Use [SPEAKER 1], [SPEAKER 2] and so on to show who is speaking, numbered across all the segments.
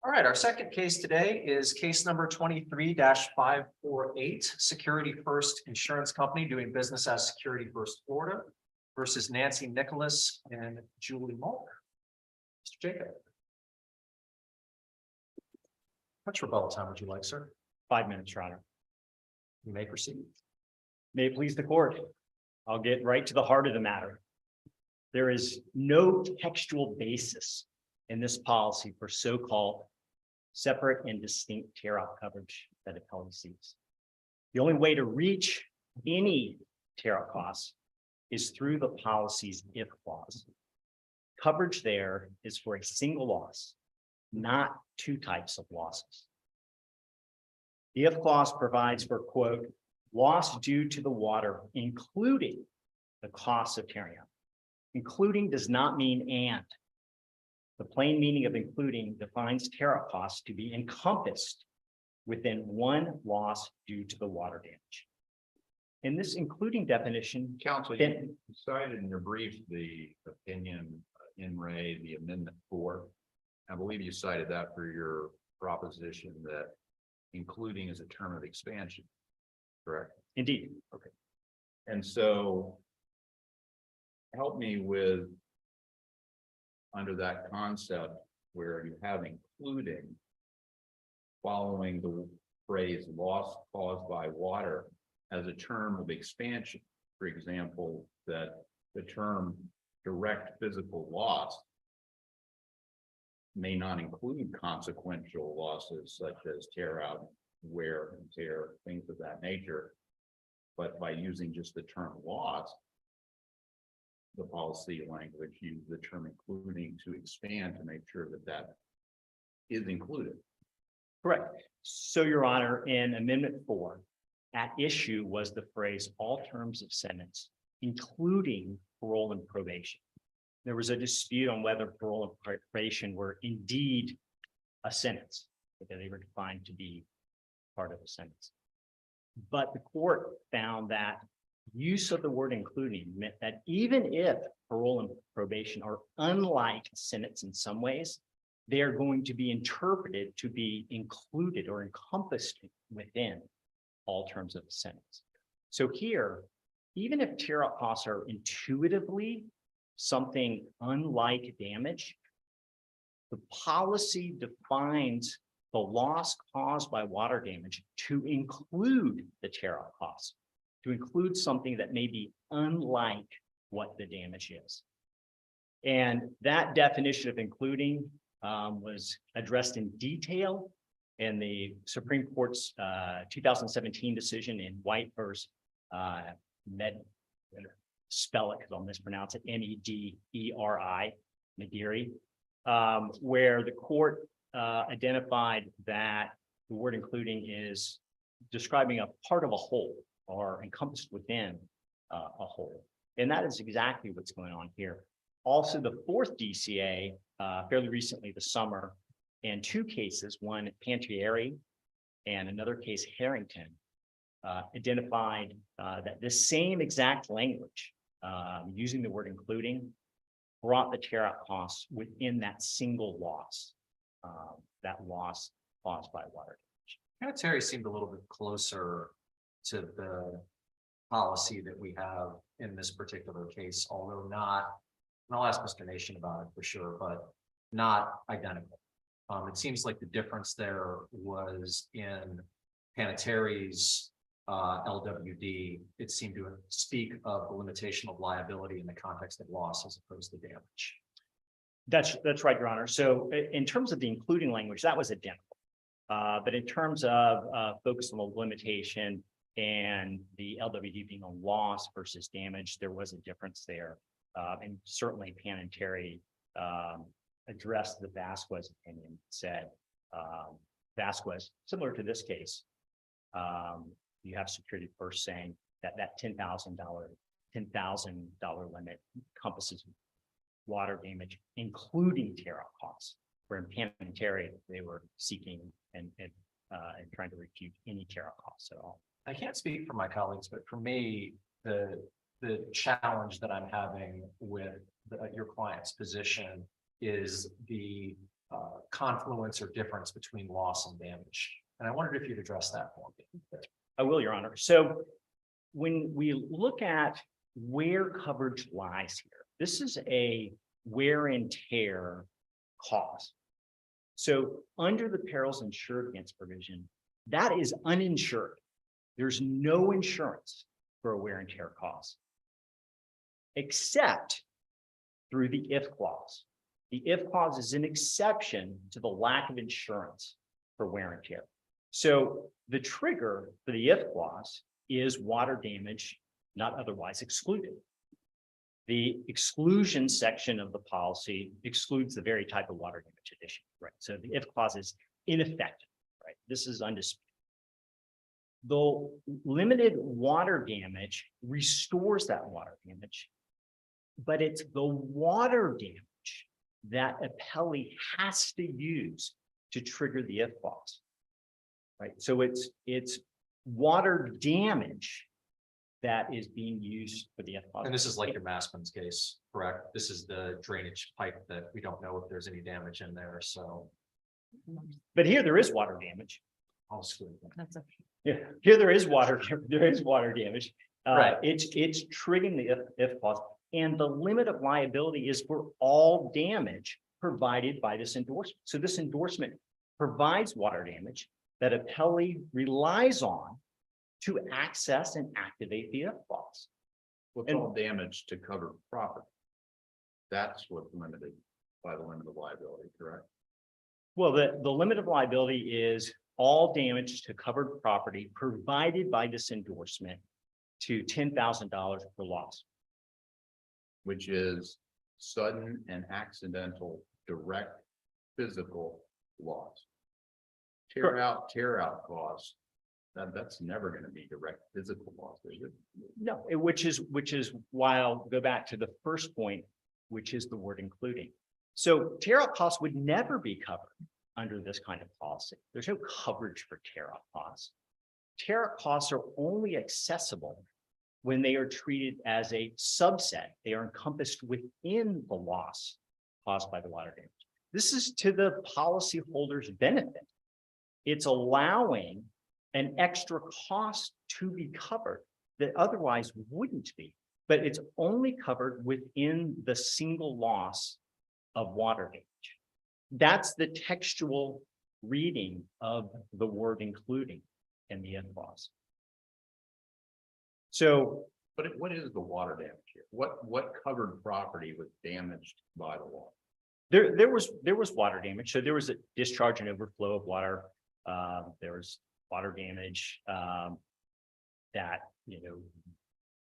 [SPEAKER 1] All right, our second case today is case number 23-548, Security First Insurance Company doing business as Security First Florida versus Nancy Nicholas and Julie Mulder. Mr. Jacob. How much rebuttal time would you like, sir?
[SPEAKER 2] 5 minutes, Your Honor.
[SPEAKER 1] You may proceed.
[SPEAKER 2] May it please the court. I'll get right to the heart of the matter. There is no textual basis in this policy for so-called separate and distinct tear-out coverage that appellee seeks. The only way to reach any tear-out costs is through the policy's if clause. Coverage there is for a single loss, not two types of losses. The if clause provides for, quote, loss due to the water, including the cost of tearing out. Including does not mean and. The plain meaning of including defines tear-out costs to be encompassed within one loss due to the water damage. In this including definition,
[SPEAKER 3] Counsel, you cited in your brief the opinion in Ray, the amendment 4. I believe you cited that for your proposition that including is a term of expansion, correct?
[SPEAKER 2] indeed,
[SPEAKER 3] Okay. And so help me with under that concept where you have including following the phrase loss caused by water as a term of expansion. For example, that the term direct physical loss may not include consequential losses such as tear out, wear and tear, things of that nature. But by using just the term loss, the policy language use the term including to expand to make sure that that is included.
[SPEAKER 2] correct. So, Your Honor, in Amendment 4, at issue was the phrase all terms of sentence, including parole and probation. There was a dispute on whether parole and probation were indeed a sentence, whether they were defined to be part of a sentence. But the court found that use of the word including meant that even if parole and probation are unlike a sentence in some ways, they are going to be interpreted to be included or encompassed within all terms of a sentence. So here, even if tear-out costs are intuitively something unlike damage, the policy defines the loss caused by water damage to include the tear-out costs, to include something that may be unlike what the damage is. And that definition of including was addressed in detail in the Supreme Court's 2017 decision in White versus spell it because I'll mispronounce it, Mederi, Mederi, where the court identified that the word including is describing a part of a whole or encompassed within a whole. And that is exactly what's going on here. Also, the fourth DCA, fairly recently this summer, in two cases, one Pantieri and another case Harrington, identified that this same exact language, using the word including, brought the tear-out costs within that single loss, that loss caused by water damage.
[SPEAKER 1] Terry seemed a little bit closer to the policy that we have in this particular case, although not, and I'll ask Mr. Nation about it for sure, but not identical. It seems like the difference there was in Panettieri's LWD. It seemed to speak of the limitation of liability in the context of loss as opposed to damage.
[SPEAKER 2] That's right, Your Honor. So in terms of the including language, that was identical. But in terms of focus on the limitation and the LWD being a loss versus damage, there was a difference there. And certainly Panettieri addressed the Vasquez opinion, said Vasquez, similar to this case, you have Security First saying that $10,000 limit encompasses water damage, including tear-out costs. Where in Panettieri, they were seeking and trying to refute any tear-out costs at all.
[SPEAKER 1] I can't speak for my colleagues, but for me, the challenge that I'm having with your client's position is the confluence or difference between loss and damage. And I wondered if you'd address that for me.
[SPEAKER 2] I will, Your Honor. So when we look at where coverage lies here, this is a wear and tear cost. So under the perils insured against provision, that is uninsured. There's no insurance for a wear and tear cost, except through the if clause. The if clause is an exception to the lack of insurance for wear and tear. So the trigger for the if clause is water damage not otherwise excluded. The exclusion section of the policy excludes the very type of water damage addition, right? So the if clause is ineffective, right? This is undisputed. The limited water damage restores that water damage, but it's the water damage that appellee has to use to trigger the if clause, right? So it's water damage that is being used for the if clause.
[SPEAKER 1] And this is like your Maspin's case, correct? This is the drainage pipe that we don't know if there's any damage in there, so
[SPEAKER 2] But here there is water damage.
[SPEAKER 1] I'll exclude that.
[SPEAKER 4] That's a,
[SPEAKER 2] Yeah, here there is water, there is water damage.
[SPEAKER 1] Right.
[SPEAKER 2] It's triggering the if clause, and the limit of liability is for all damage provided by this endorsement. So this endorsement provides water damage that appellee relies on to access and activate the if clause.
[SPEAKER 3] What's all damage to covered property? That's what's limited by the limit of liability, correct?
[SPEAKER 2] Well, the limit of liability is all damage to covered property provided by this endorsement to $10,000 per loss.
[SPEAKER 3] Which is sudden and accidental direct physical loss. Tear out cost. That's never going to be direct physical loss, is it?
[SPEAKER 2] No, which is why I'll go back to the first point, which is the word including. So tear out costs would never be covered under this kind of policy. There's no coverage for tear out costs. Tear out costs are only accessible when they are treated as a subset. They are encompassed within the loss caused by the water damage. This is to the policyholder's benefit. It's allowing an extra cost to be covered that otherwise wouldn't be, but it's only covered within the single loss of water damage. That's the textual reading of the word including in the if clause. So,
[SPEAKER 3] But what is the water damage here? What covered property was damaged by the water?
[SPEAKER 2] there was water damage. So there was a discharge and overflow of water. There was water damage that,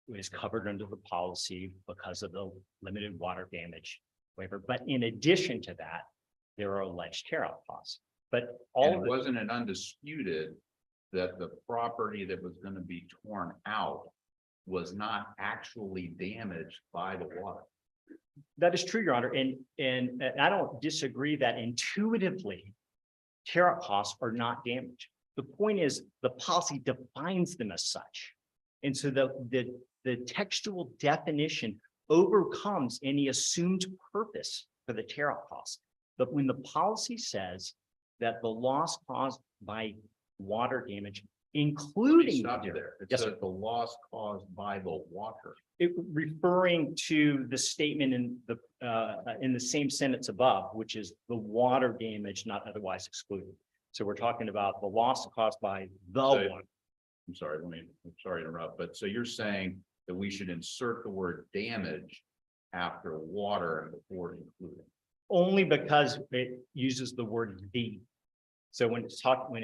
[SPEAKER 2] was covered under the policy because of the limited water damage waiver. But in addition to that, there are alleged tear out costs. But all of
[SPEAKER 3] And wasn't it undisputed that the property that was going to be torn out was not actually damaged by the water?
[SPEAKER 2] that is true, Your Honor. And I don't disagree that intuitively tear out costs are not damage. The point is the policy defines them as such. And so the textual definition overcomes any assumed purpose for the tear out costs. But when the policy says that the loss caused by water damage, including
[SPEAKER 3] Stop you there. It
[SPEAKER 2] Yes,
[SPEAKER 3] says
[SPEAKER 2] sir.
[SPEAKER 3] the loss caused by the water.
[SPEAKER 2] referring to the statement in the same sentence above, which is the water damage not otherwise excluded. So we're talking about the loss caused by the
[SPEAKER 3] So-
[SPEAKER 2] water.
[SPEAKER 3] I'm sorry, I'm sorry to interrupt, but so you're saying that we should insert the word damage after water and before including?
[SPEAKER 2] Only because it uses the word the. So when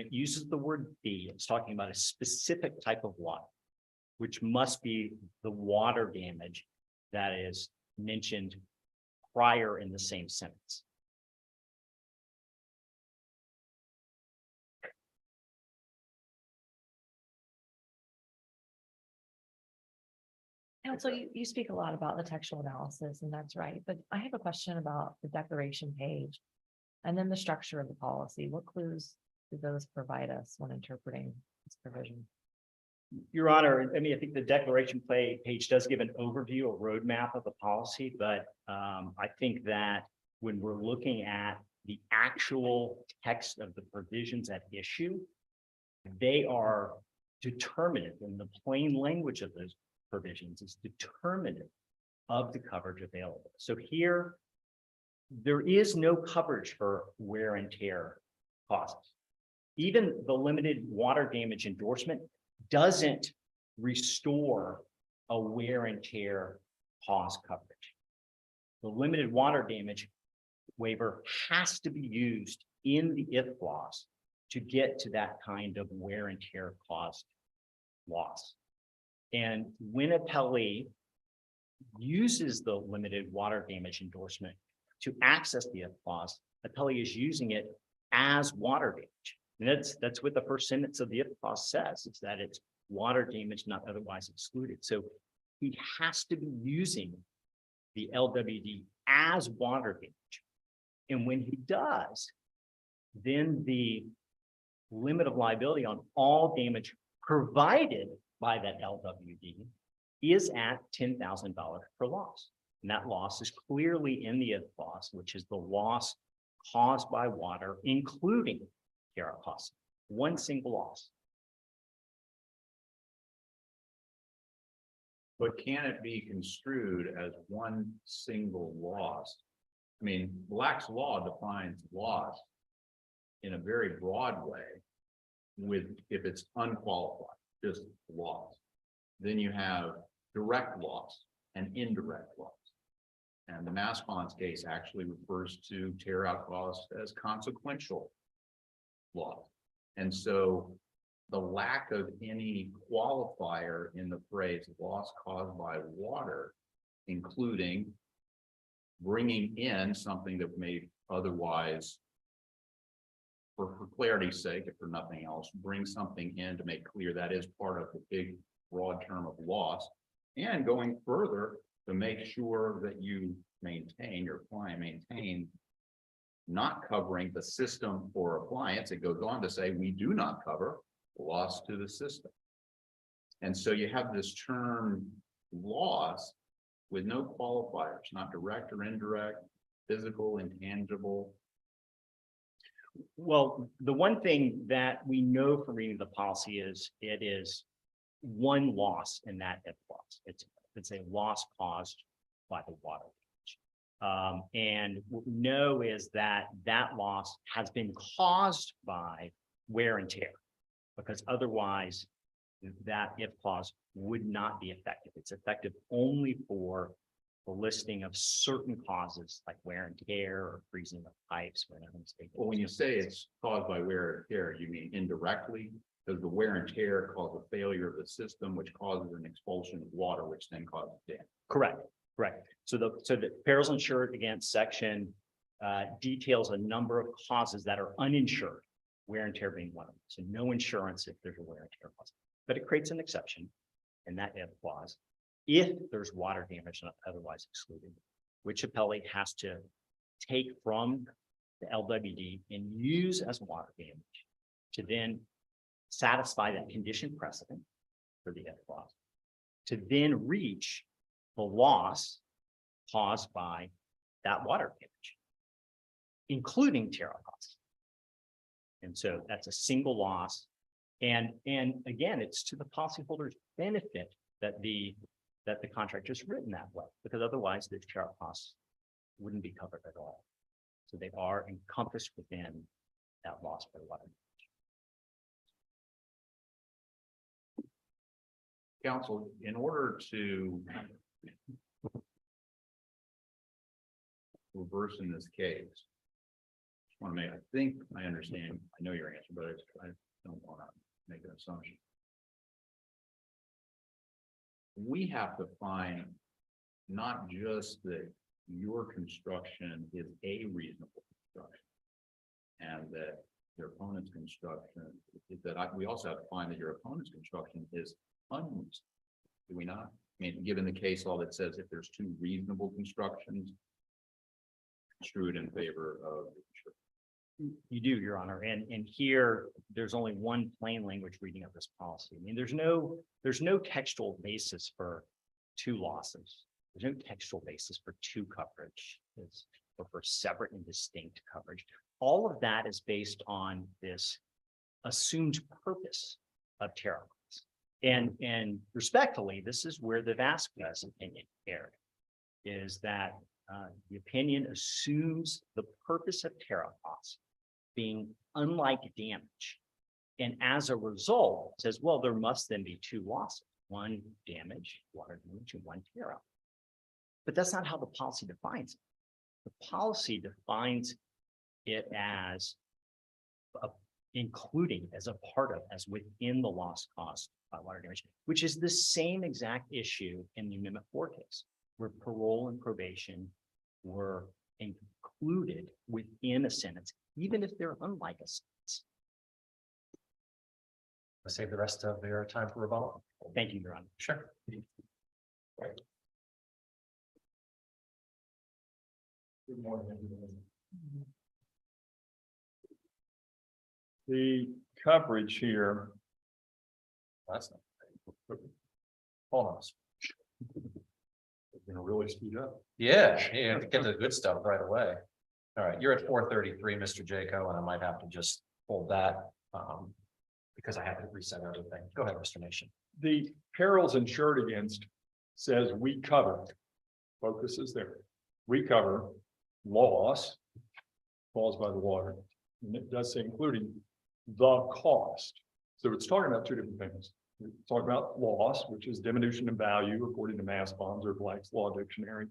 [SPEAKER 2] it uses the word the, it's talking about a specific type of water, which must be the water damage that is mentioned prior in the same sentence.
[SPEAKER 4] Counsel, you speak a lot about the textual analysis, and that's right, but I have a question about the declaration page. And then the structure of the policy. What clues do those provide us when interpreting this provision?
[SPEAKER 2] Your Honor, I think the declaration page does give an overview, a roadmap of the policy, but I think that when we're looking at the actual text of the provisions at issue, they are determinative, in the plain language of those provisions is determinative of the coverage available. So here, there is no coverage for wear and tear costs. Even the limited water damage endorsement doesn't restore a wear and tear cost coverage. The limited water damage waiver has to be used in the if clause to get to that kind of wear and tear cost loss. And when appellee uses the limited water damage endorsement to access the if clause, appellee is using it as water damage. And that's what the first sentence of the if clause says, is that it's water damage not otherwise excluded. So he has to be using the LWD as water damage. And when he does, then the limit of liability on all damage provided by that LWD is at $10,000 per loss. And that loss is clearly in the if clause, which is the loss caused by water, including tear out costs. One single loss.
[SPEAKER 3] But can it be construed as one single loss? I mean, Black's Law defines loss in a very broad way with, if it's unqualified, just loss. Then you have direct loss and indirect loss. And the Maspons case actually refers to tear out costs as consequential loss. And so the lack of any qualifier in the phrase loss caused by water, including bringing in something that may otherwise, for clarity's sake, if for nothing else, bring something in to make clear that is part of the big broad term of loss, and going further to make sure that you maintain, your client maintain not covering the system for appliance. It goes on to say, we do not cover loss to the system. And so you have this term loss with no qualifiers, not direct or indirect, physical, intangible.
[SPEAKER 2] Well, the one thing that we know from reading the policy is it is one loss in that if clause. It's a loss caused by the water damage. And what we know is that that loss has been caused by wear and tear, because otherwise that if clause would not be effective. It's effective only for the listing of certain causes like wear and tear or freezing of pipes.
[SPEAKER 3] Well, when you say it's caused by wear and tear, you mean indirectly? Does the wear and tear cause a failure of the system, which causes an expulsion of water, which then causes damage?
[SPEAKER 2] Correct. So the perils insured against section details a number of causes that are uninsured, wear and tear being one of them. So no insurance if there's a wear and tear cause, but it creates an exception in that if clause if there's water damage not otherwise excluded, which appellee has to take from the LWD and use as water damage to then satisfy that condition precedent for the if clause, to then reach the loss caused by that water damage, including tear out costs. And so that's a single loss. And again, it's to the policyholder's benefit that the contract is written that way, because otherwise the tear out costs wouldn't be covered at all. So they are encompassed within that loss by water.
[SPEAKER 3] Counsel, in order to reverse in this case, I want to make, I think I understand, I know your answer, but I don't want to make an assumption. We have to find not just that your construction is a reasonable construction and that your opponent's construction is that we also have to find that your opponent's construction is unreasonable. Do we not? I mean, given the case law that says if there's two reasonable constructions, construed in favor of the insurer.
[SPEAKER 2] You do, Your Honor, and here there's only one plain language reading of this policy. I mean, there's no textual basis for two losses. There's no textual basis for two coverage. or for separate and distinct coverage. All of that is based on this assumed purpose of tariff laws. And respectfully, this is where the Vasquez opinion erred, is that the opinion assumes the purpose of tariff laws being unlike damage. And as a result, says, well, there must then be two losses, one damage, water damage, and one tear out. But that's not how the policy defines it. The policy defines it as including as a part of, as within the loss cost by water damage, which is the same exact issue in the Amendment 4 case, where parole and probation were included within a sentence, even if they're unlike a sentence.
[SPEAKER 1] I'll save the rest of your time for rebuttal.
[SPEAKER 2] Thank you, Your Honor.
[SPEAKER 1] Sure.
[SPEAKER 5] Good morning, everyone. The coverage here,
[SPEAKER 1] That's not. Hold on.
[SPEAKER 5] is gonna really speed up.
[SPEAKER 1] Yeah, get to the good stuff right away. All right, you're at 4:33, Mr. Jaco, and I might have to just hold that because I have to reset everything. Go ahead, Mr. Nation.
[SPEAKER 5] The perils insured against says we cover, focus is there. We cover loss caused by the water, and it does say including the cost. So it's talking about two different things. It's talking about loss, which is diminution in value according to Massbon's or Black's Law Dictionary.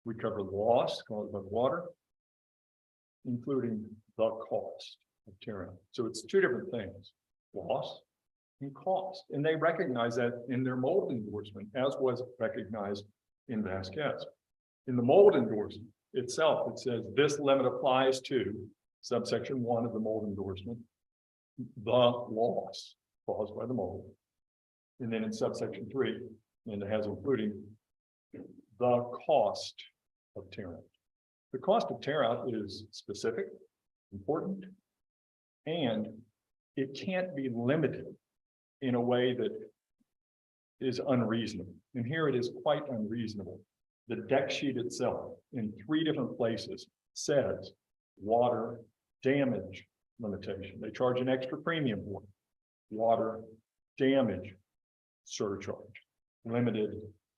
[SPEAKER 5] We cover loss caused by the water, including the cost of tear out. So it's two different things, loss and cost. And they recognize that in their mold endorsement, as was recognized in Vasquez. In the mold endorsement itself, it says this limit applies to subsection 1 of the mold endorsement, the loss caused by the mold. And then in subsection 3, and it has including the cost of tear out. The cost of tear out is specific, important, and it can't be limited in a way that is unreasonable. And here it is quite unreasonable. The deck sheet itself in 3 different places says water damage limitation. They charge an extra premium for it. Water damage surcharge, limited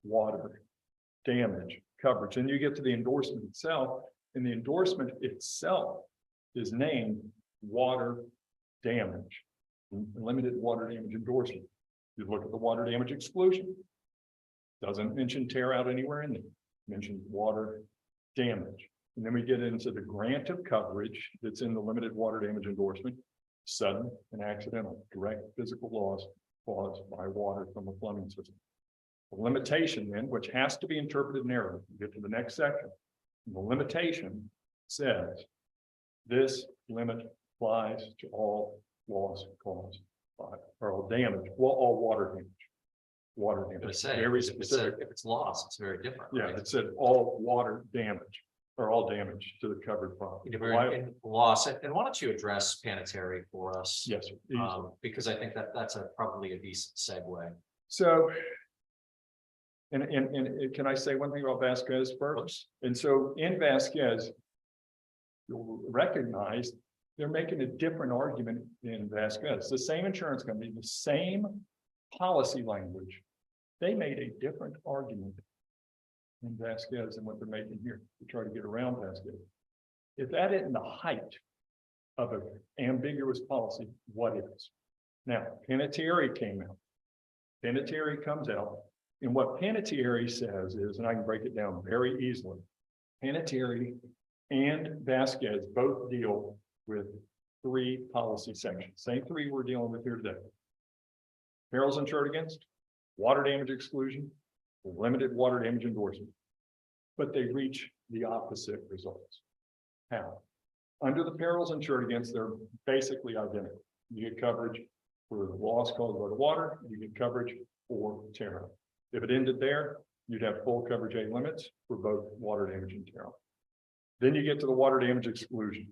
[SPEAKER 5] water damage coverage. And you get to the endorsement itself, and the endorsement itself is named water damage, limited water damage endorsement. You look at the water damage exclusion, doesn't mention tear out anywhere in there, mentions water damage. And then we get into the grant of coverage that's in the limited water damage endorsement, sudden and accidental direct physical loss caused by water from a plumbing system. The limitation then, which has to be interpreted narrowly, we get to the next section. The limitation says this limit applies to all loss caused by, or all damage, well, all water damage. Water
[SPEAKER 1] But
[SPEAKER 5] damage,
[SPEAKER 1] say,
[SPEAKER 5] very
[SPEAKER 1] if it's
[SPEAKER 5] specific.
[SPEAKER 1] if it's lost, it's very different.
[SPEAKER 5] Yeah,
[SPEAKER 1] right?
[SPEAKER 5] it said all water damage or all damage to the covered property.
[SPEAKER 1] If we're in loss, and why don't you address Panettiere for us?
[SPEAKER 5] Yes, sir. Easily.
[SPEAKER 1] Because I think that that's probably a decent segue.
[SPEAKER 5] So. And can I say one thing about Vasquez first? And so in Vasquez, you'll recognize they're making a different argument in Vasquez. The same insurance company, the same policy language. They made a different argument in Vasquez than what they're making here to try to get around Vasquez. If that isn't the height of an ambiguous policy, what is? Now, Panettiere came out. Panettiere comes out. And what Panettiere says is, and I can break it down very easily, Panettiere and Vasquez both deal with 3 policy sections. Same 3 we're dealing with here today. Perils insured against, water damage exclusion, limited water damage endorsement. But they reach the opposite results. How? Under the perils insured against, they're basically identical. You get coverage for the loss caused by the water, you get coverage for tear out. If it ended there, you'd have full coverage A limits for both water damage and tear out. Then you get to the water damage exclusion.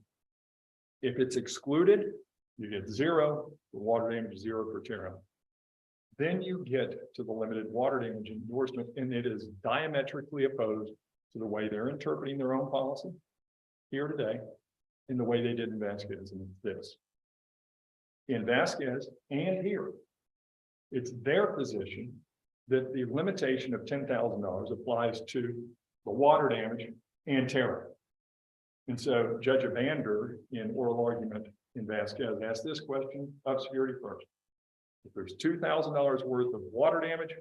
[SPEAKER 5] If it's excluded, you get 0 for water damage, 0 for tear out. Then you get to the limited water damage endorsement, and it is diametrically opposed to the way they're interpreting their own policy here today in the way they did in Vasquez, and it's this. In Vasquez and here, it's their position that the limitation of $10,000 applies to the water damage and tear. And so Judge Evander, in oral argument in Vasquez, asked this question of security first. If there's $2,000 worth of water damage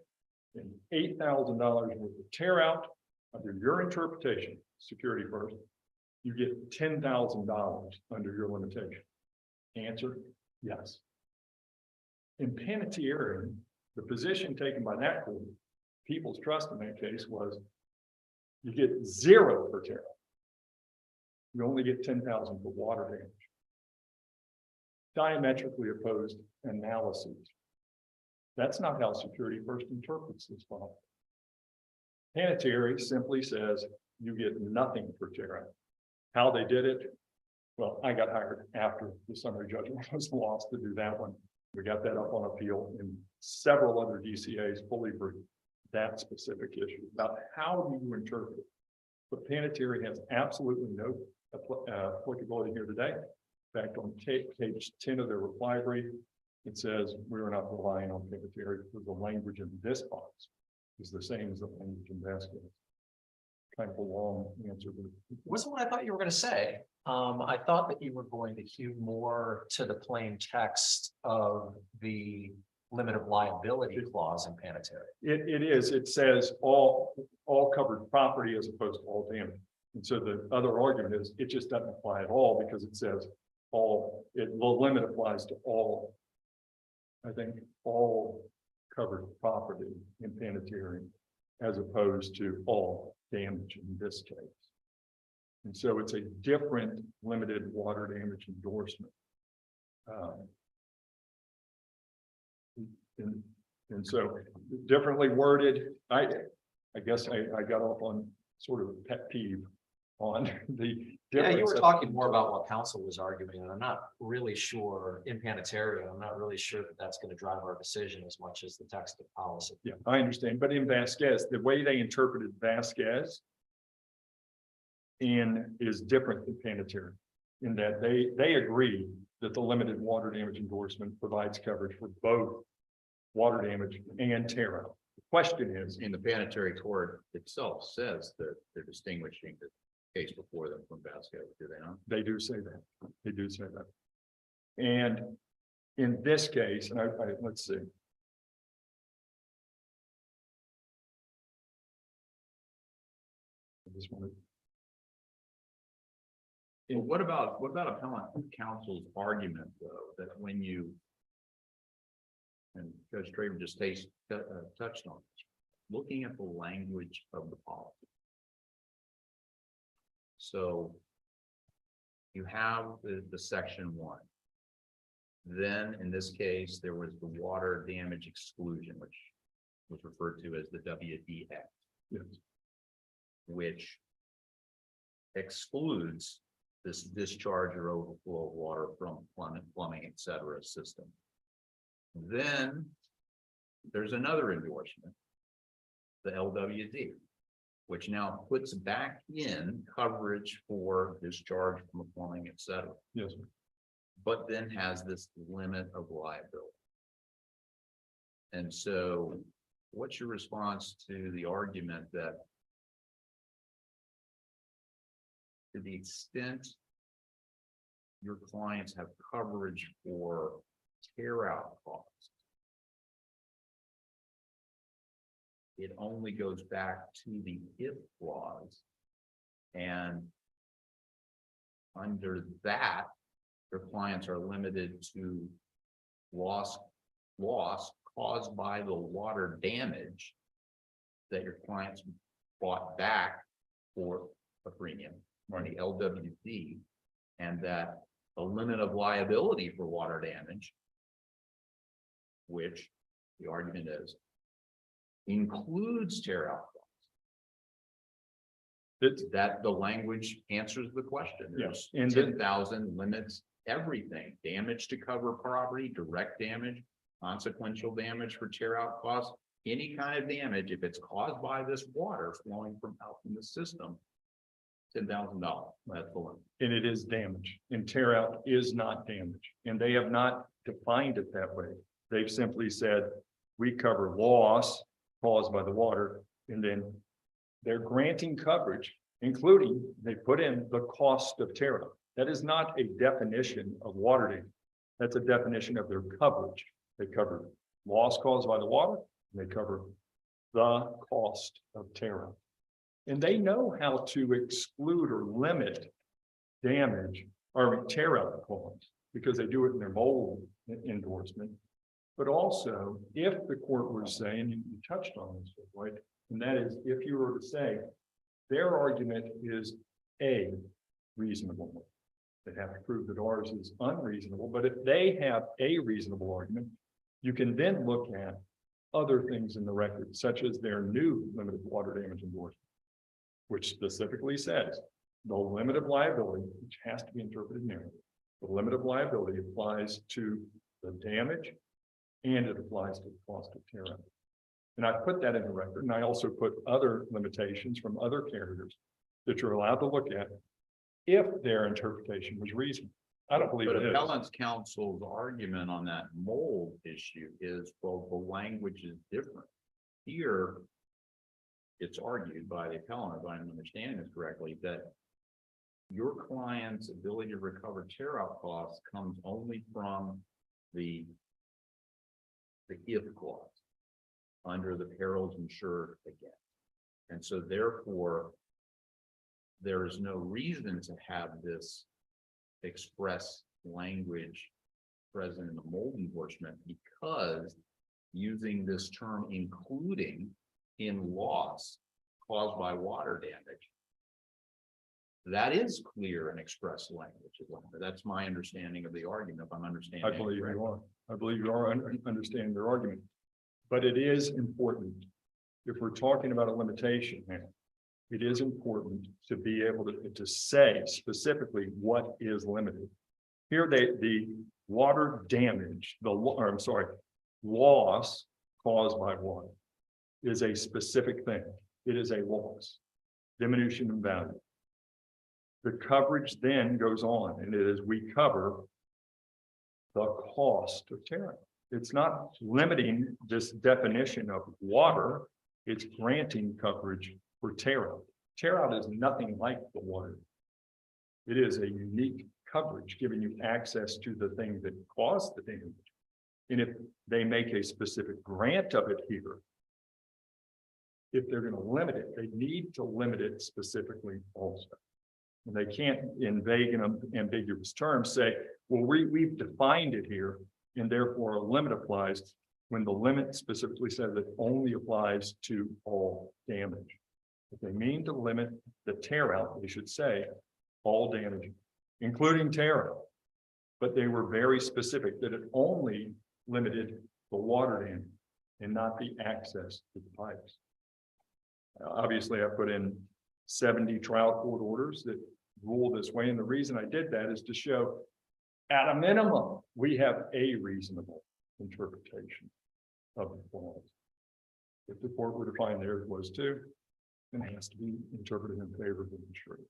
[SPEAKER 5] and $8,000 worth of tear out, under your interpretation, security first, you get $10,000 under your limitation. Answer, yes. In Panettiere, the position taken by that court, People's Trust in that case, was you get 0 for tear. You only get 10,000 for water damage. Diametrically opposed analyses. That's not how security first interprets this file. Panettiere simply says you get nothing for tear out. How they did it? Well, I got hired after the summary judgment was lost to do that one. We got that up on appeal, and several other DCAs fully briefed that specific issue about how do you interpret it. But Panettiere has absolutely no applicability here today. In fact, on page 10 of their reply brief, it says we are not relying on Panettiere because the language in this box is the same as the language in Vasquez. Kind of a long answer, but
[SPEAKER 1] Wasn't what I thought you were gonna say. I thought that you were going to hew more to the plain text of the limit of liability clause in Panettiere.
[SPEAKER 5] it is, it says all covered property as opposed to all damage. And so the other argument is it just doesn't apply at all because it says the limit applies to all, I think, all covered property in Panettiere as opposed to all damage in this case. And so it's a different limited water damage endorsement. And so differently worded, I guess I got off on sort of a pet peeve on the.
[SPEAKER 1] Yeah, you
[SPEAKER 5] difference
[SPEAKER 1] were
[SPEAKER 5] of-
[SPEAKER 1] talking more about what council was arguing, and I'm not really sure in Panettiere, I'm not really sure that that's gonna drive our decision as much as the text of policy.
[SPEAKER 5] Yeah, I understand, but in Vasquez, the way they interpreted Vasquez is different than Panettiere in that they agree that the limited water damage endorsement provides coverage for both water damage and tear out. The question is,
[SPEAKER 3] In the Panettiere court itself says that they're distinguishing the case before them from Vasquez, do they not?
[SPEAKER 5] they do say that, they do say that. And in this case, and let's see. I just wanted.
[SPEAKER 3] And what about appellant counsel's argument, though, that when you and Judge Traver just touched on, looking at the language of the policy. So you have the section 1. Then in this case, there was the water damage exclusion, which was referred to as the WD Act,
[SPEAKER 5] Yes.
[SPEAKER 3] which excludes this discharge or overflow of water from plumbing, et cetera, system. Then there's another endorsement, the LWD, which now puts back in coverage for discharge from plumbing, et cetera,
[SPEAKER 5] Yes, sir.
[SPEAKER 3] but then has this limit of liability. And so what's your response to the argument that to the extent your clients have coverage for tear out costs, it only goes back to the if clause, and under that, your clients are limited to loss caused by the water damage that your clients bought back for a premium on the LWD, and that the limit of liability for water damage, which the argument is, includes tear out costs.
[SPEAKER 5] It's,
[SPEAKER 3] That the language answers the question.
[SPEAKER 5] Yes,
[SPEAKER 3] There's
[SPEAKER 5] and the-
[SPEAKER 3] 10,000 limits everything, damage to cover property, direct damage, consequential damage for tear out costs, any kind of damage, if it's caused by this water flowing from out from the system, $10,000, that's the limit.
[SPEAKER 5] And it is damage, and tear out is not damage, and they have not defined it that way. They've simply said, we cover loss caused by the water, and then they're granting coverage, including, they put in the cost of tear out. That is not a definition of water damage. That's a definition of their coverage. They cover loss caused by the water, and they cover the cost of tear out. And they know how to exclude or limit damage or tear out costs because they do it in their mold endorsement. But also, if the court were saying, you touched on this, right? And that is, if you were to say, their argument is a reasonable. They have to prove that ours is unreasonable, but if they have a reasonable argument, you can then look at other things in the record, such as their new limited water damage endorsement, which specifically says the limit of liability, which has to be interpreted narrowly. The limit of liability applies to the damage and it applies to the cost of tear out. And I put that in the record, and I also put other limitations from other carriers that you're allowed to look at if their interpretation was reasonable. I don't believe
[SPEAKER 3] But
[SPEAKER 5] it is.
[SPEAKER 3] appellant's counsel's argument on that mold issue is, well, the language is different. Here, it's argued by the appellant, if I'm understanding this correctly, that your client's ability to recover tear out costs comes only from the if clause under the perils insured again. And so therefore, there is no reason to have this express language present in the mold endorsement, because using this term including in loss caused by water damage, that is clear and express language. That's my understanding of the argument, if I'm understanding.
[SPEAKER 5] I believe
[SPEAKER 3] correctly.
[SPEAKER 5] you are. I believe you are understanding their argument. But it is important, if we're talking about a limitation here, it is important to be able to say specifically what is limited. Here, the water damage, loss caused by water is a specific thing. It is a loss, diminution in value. The coverage then goes on, and it is we cover the cost of tear out. It's not limiting this definition of water, it's granting coverage for tear out. Tear out is nothing like the water. It is a unique coverage giving you access to the thing that caused the damage. And if they make a specific grant of it here, if they're going to limit it, they need to limit it specifically also. And they can't, in vague and ambiguous terms, say, well, we've defined it here, and therefore a limit applies, when the limit specifically says it only applies to all damage. If they mean to limit the tear out, they should say all damage, including tear out. But they were very specific that it only limited the water damage and not the access to the pipes. Obviously, I put in 70 trial court orders that rule this way. And the reason I did that is to show, at a minimum, we have a reasonable interpretation of the clause. If the court were to find theirs was too, then it has to be interpreted in favor of the insured.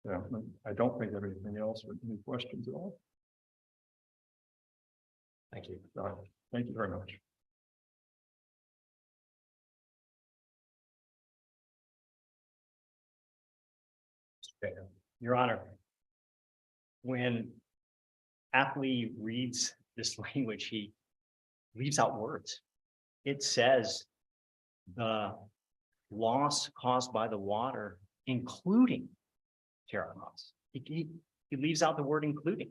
[SPEAKER 5] Yeah, I don't think I have anything else or any questions at all.
[SPEAKER 1] Thank you.
[SPEAKER 5] Thank you very much.
[SPEAKER 2] Your Honor, when Apley reads this language, he leaves out words. It says the loss caused by the water, including tear out costs. He leaves out the word including.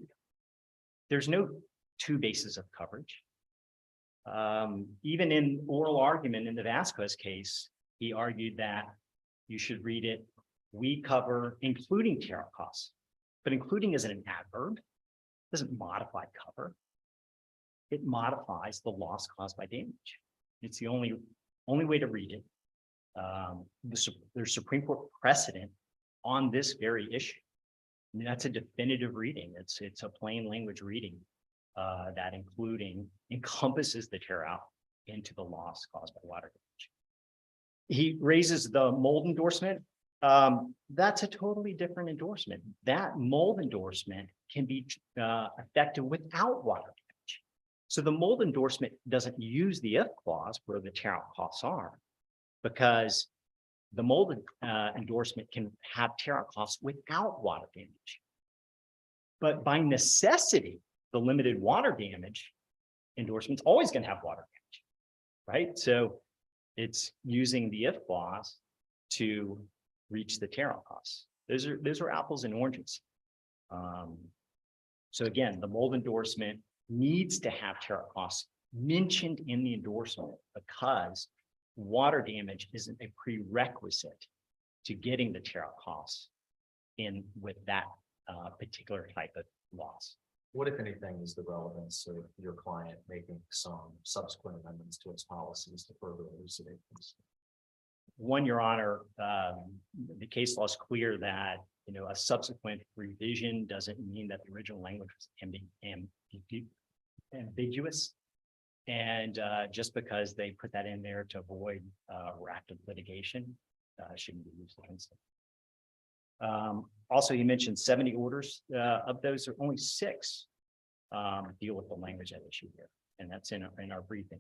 [SPEAKER 2] There's no two bases of coverage. Even in oral argument in the Vasquez case, he argued that you should read it, we cover including tear out costs, but including isn't an adverb, doesn't modify cover. It modifies the loss caused by damage. It's the only way to read it. There's Supreme Court precedent on this very issue. I mean, that's a definitive reading. It's a plain language reading that including encompasses the tear out into the loss caused by water damage. He raises the mold endorsement. That's a totally different endorsement. That mold endorsement can be effective without water damage. So the mold endorsement doesn't use the if clause where the tear out costs are, because the mold endorsement can have tear out costs without water damage. But by necessity, the limited water damage endorsement's always going to have water damage, right? So it's using the if clause to reach the tear out costs. Those are apples and oranges. So again, the mold endorsement needs to have tear out costs mentioned in the endorsement because water damage isn't a prerequisite to getting the tear out costs in with that particular type of loss.
[SPEAKER 1] What, if anything, is the relevance of your client making some subsequent amendments to its policies to further elucidate this?
[SPEAKER 2] One, Your Honor, the case law is clear that, you know, a subsequent revision doesn't mean that the original language was ambiguous. And just because they put that in there to avoid active litigation, shouldn't be used against them. Also, you mentioned 70 orders. Of those, there are only 6 deal with the language at issue here, and that's in our briefing.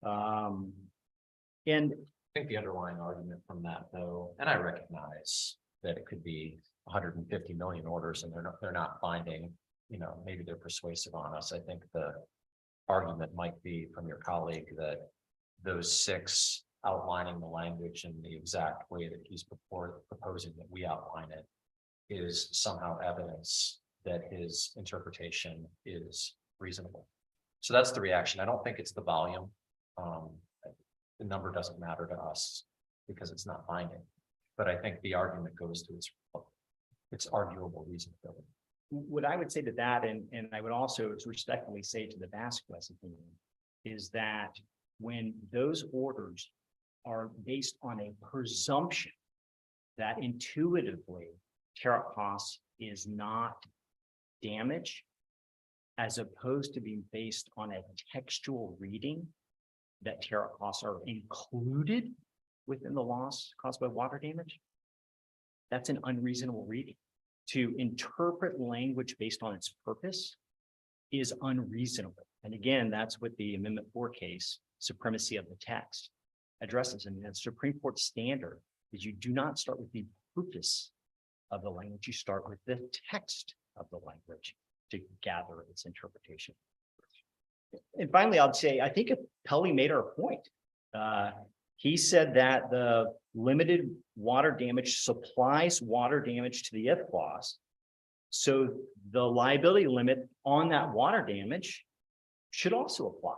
[SPEAKER 2] And
[SPEAKER 1] I think the underlying argument from that, though, and I recognize that it could be 150 million orders and they're not finding, you know, maybe they're persuasive on us. I think the argument might be from your colleague that those 6 outlining the language in the exact way that he's proposing that we outline it is somehow evidence that his interpretation is reasonable. So that's the reaction. I don't think it's the volume. The number doesn't matter to us because it's not binding, but I think the argument goes to its arguable reasonability.
[SPEAKER 2] what I would say to that, and I would also respectfully say to the Vasquez opinion, is that when those orders are based on a presumption that intuitively tear out costs is not damage, as opposed to being based on a textual reading that tear out costs are included within the loss caused by water damage, that's an unreasonable reading. To interpret language based on its purpose is unreasonable. And again, that's what the Amendment 4 case, supremacy of the text, addresses. And the Supreme Court standard is you do not start with the purpose of the language, you start with the text of the language to gather its interpretation. And finally, I'd say, I think Pelley made our point. He said that the limited water damage supplies water damage to the if clause. So the liability limit on that water damage should also apply.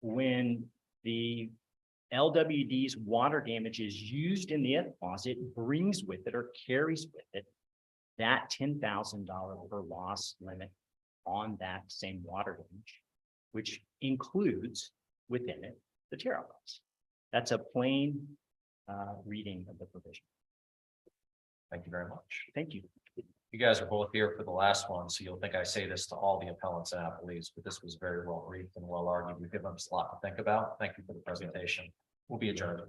[SPEAKER 2] When the LWD's water damage is used in the if clause, it brings with it or carries with it that $10,000 per loss limit on that same water damage, which includes within it the tear out costs. That's a plain reading of the provision.
[SPEAKER 1] Thank you very much.
[SPEAKER 2] Thank you.
[SPEAKER 1] You guys are both here for the last one, so you'll think I say this to all the appellants and appellees, but this was very well briefed and well argued. We've given us a lot to think about. Thank you for the presentation. We'll be adjourned.